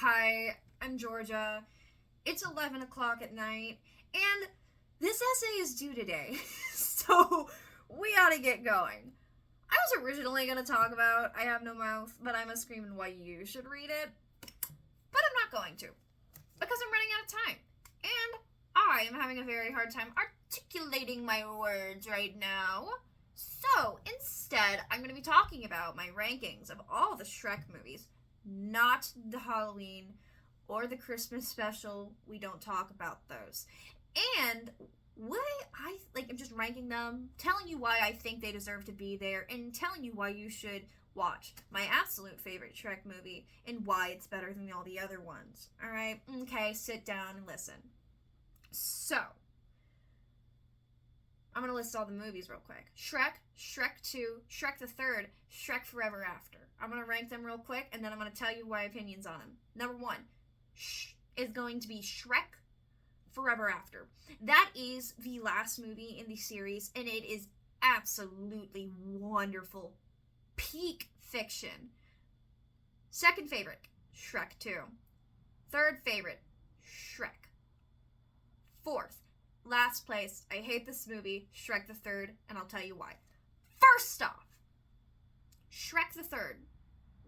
Hi, I'm Georgia. It's 11 o'clock at night, and this essay is due today, so we ought to get going. I was originally going to talk about I Have No Mouth, but I'm a screaming why you should read it, but I'm not going to, because I'm running out of time, and I am having a very hard time articulating my words right now. So, instead, I'm going to be talking about my rankings of all the Shrek movies, not the Halloween or the Christmas special. We don't talk about those. And I'm just ranking them, telling you why I think they deserve to be there, and telling you why you should watch my absolute favorite Shrek movie and why it's better than all the other ones. Alright? Okay, sit down and listen. So, I'm going to list all the movies real quick. Shrek, Shrek 2, Shrek the Third, Shrek Foreverafter. I'm going to rank them real quick, and then I'm going to tell you my opinions on them. Number 1 is going to be Shrek Foreverafter. That is the last movie in the series, and it is absolutely wonderful. Peak fiction. Second favorite, Shrek 2. Third favorite, Shrek. Fourth, last place, I hate this movie, Shrek the Third, and I'll tell you why. First off, Shrek the Third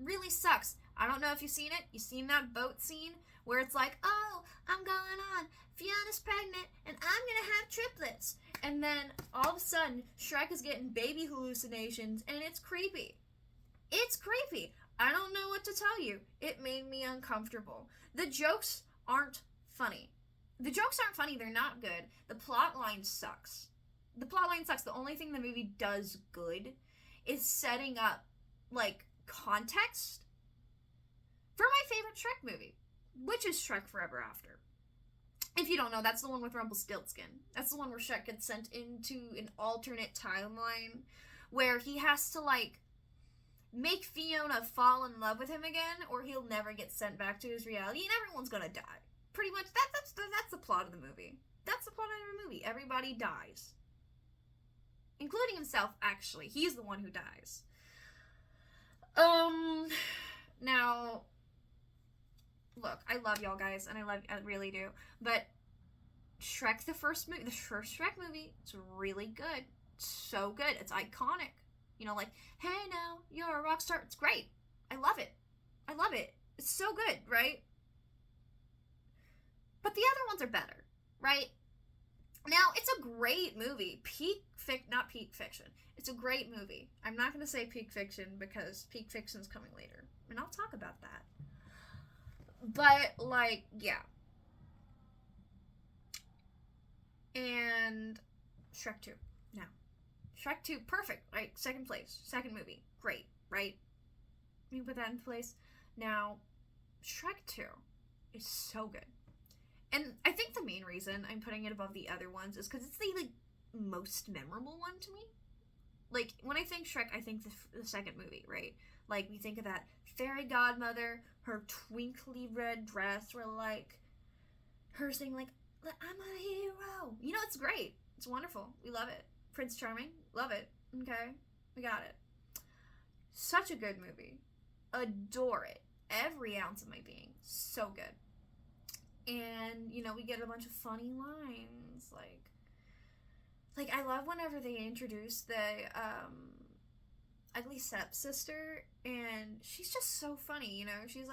really sucks. I don't know if you've seen it. You've seen that boat scene where it's like, oh, I'm going on, Fiona's pregnant, and I'm gonna have triplets. And then all of a sudden, Shrek is getting baby hallucinations, and it's creepy. It's creepy. I don't know what to tell you. It made me uncomfortable. The jokes aren't funny. They're not good. The plot line sucks. The only thing the movie does good is setting up, context for my favorite Shrek movie, which is Shrek Foreverafter. If you don't know, that's the one with Rumpelstiltskin. That's the one where Shrek gets sent into an alternate timeline where he has to, make Fiona fall in love with him again, or he'll never get sent back to his reality, and everyone's gonna die. Pretty much, that's the plot of the movie. That's the plot of the movie. Everybody dies. Including himself, actually. He's the one who dies. Now, look, I love y'all guys, and I really do, but Shrek, the first Shrek movie, it's really good. It's so good. It's iconic. Hey now, you're a rock star. It's great. I love it. It's so good, right? But the other ones are better, right? Now, it's a great movie. Not peak fiction. It's a great movie. I'm not going to say peak fiction because peak fiction's coming later. And I'll talk about that. But, yeah. And Shrek 2. Now, Shrek 2, perfect. Second place. Second movie. Great, right? You put that in place. Now, Shrek 2 is so good. And I think the main reason I'm putting it above the other ones is because it's the, most memorable one to me. When I think Shrek, I think the second movie, right? We think of that fairy godmother, her twinkly red dress, where, her saying, I'm a hero. It's great. It's wonderful. We love it. Prince Charming, love it. Okay? We got it. Such a good movie. Adore it. Every ounce of my being. So good. And, we get a bunch of funny lines, I love whenever they introduce the, ugly stepsister, and she's just so funny, she's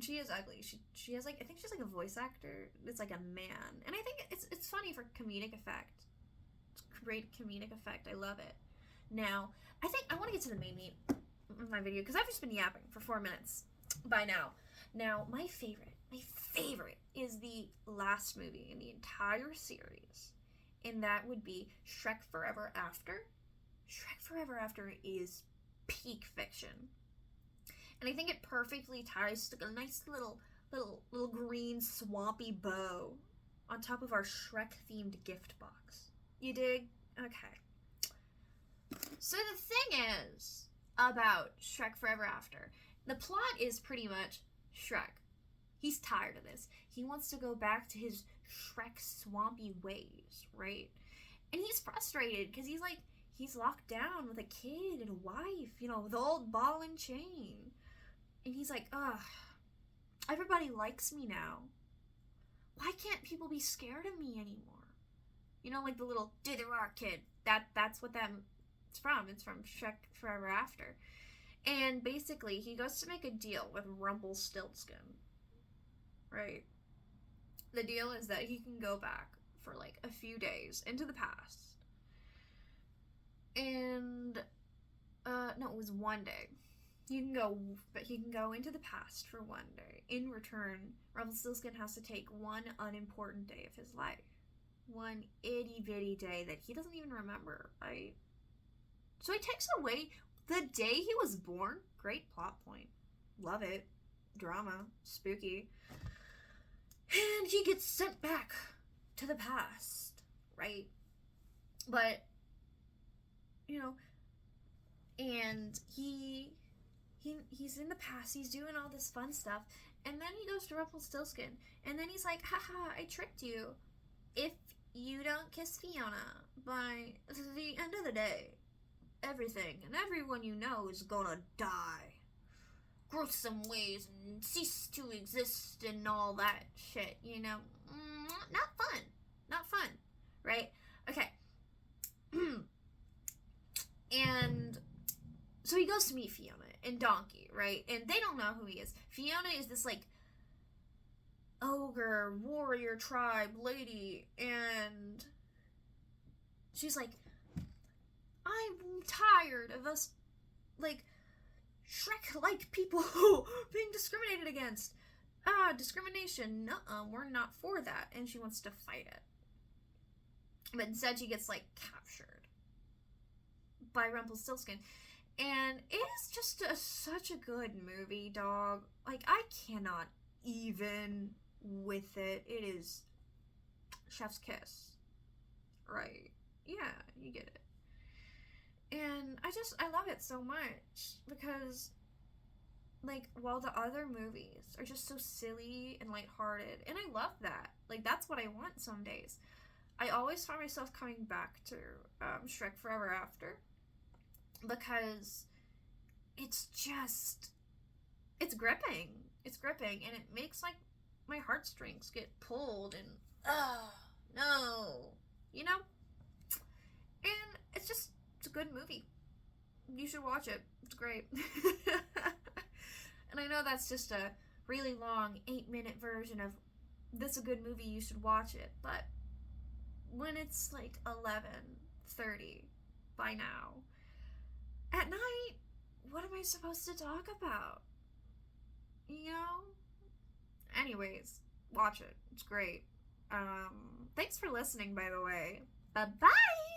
she is ugly, she has, I think she's, a voice actor, it's, a man, and I think it's funny for comedic effect, it's great comedic effect, I love it. Now, I want to get to the main meat of my video, because I've just been yapping for 4 minutes by now. Now, my favorite is the last movie in the entire series, and that would be Shrek Foreverafter. Shrek Foreverafter is peak fiction, and I think it perfectly ties to a nice little green swampy bow on top of our Shrek themed gift box. You dig? Okay. So the thing is about Shrek Foreverafter, the plot is pretty much Shrek. He's tired of this. He wants to go back to his Shrek swampy ways, right? And he's frustrated because he's locked down with a kid and a wife, the old ball and chain. And he's like, ugh, Everybody likes me now. Why can't people be scared of me anymore? You know, like the little "do the rock kid." That's what it's from. It's from Shrek Foreverafter. And basically, he goes to make a deal with Rumpelstiltskin. Right? The deal is that he can go back for like a few days into the past. And no, it was one day. He can go into the past for one day. In return, Rumpelstiltskin has to take one unimportant day of his life. One itty bitty day that he doesn't even remember, right? So he takes away the day he was born. Great plot point. Love it. Drama. Spooky. And he gets sent back to the past, right? But, you know, and he's in the past, he's doing all this fun stuff, and then he goes to Rumpelstiltskin, and then he's like, haha, I tricked you. If you don't kiss Fiona by the end of the day, everything and everyone you know is gonna die. Gruesome ways and cease to exist and all that shit, you know? Not fun. Not fun, right? Okay. And so he goes to meet Fiona and Donkey, right? And they don't know who he is. Fiona is this, like, ogre, warrior tribe lady, and she's like, I'm tired of us, like, Shrek-like people being discriminated against. Discrimination. Nuh-uh, we're not for that. And she wants to fight it. But instead she gets, like, captured by Rumpelstiltskin. And it is just such a good movie, dog. Like, I cannot even with it. It is chef's kiss. Right. Yeah, you get it. And I love it so much because, like, while the other movies are just so silly and lighthearted, and I love that. Like, that's what I want some days. I always find myself coming back to Shrek Foreverafter because it's gripping. It's gripping, and it makes, like, my heartstrings get pulled, and, no, you know? And it's a good movie. You should watch it. It's great. And I know that's just a really long 8-minute version of this a good movie, you should watch it, but when it's like 11:30 by now, at night, what am I supposed to talk about? You know? Anyways, watch it. It's great. Thanks for listening, by the way. Bye-bye!